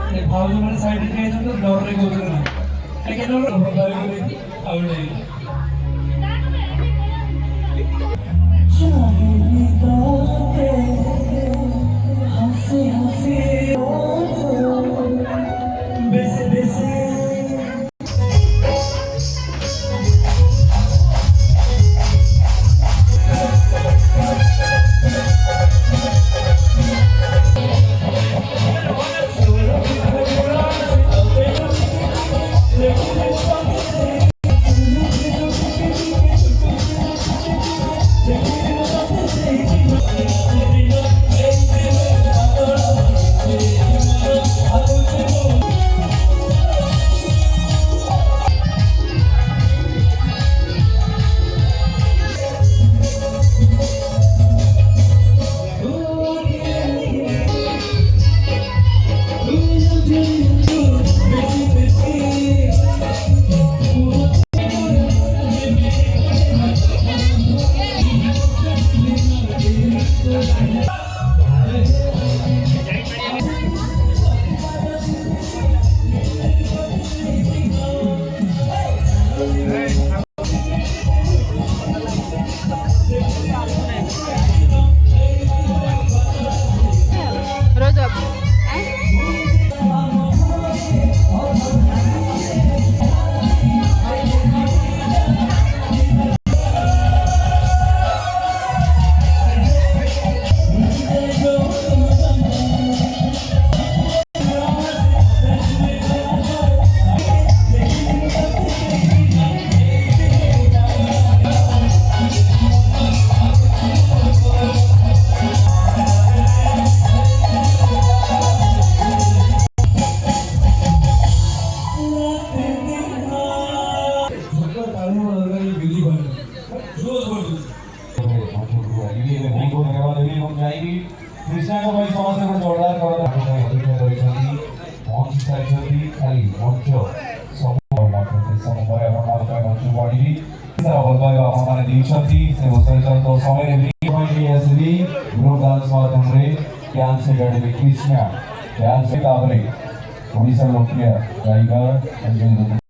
भावना side तो डर कृष्णा को भाई समस्त को जोरदार करो मंच साइड खाली मंच समूह मंच बढ़ी भलपाइबा आपने दिखती से तो समय ग्रुप डांस माध्यम dance academy Krishna dance Odisha लोकप्रिय गायिका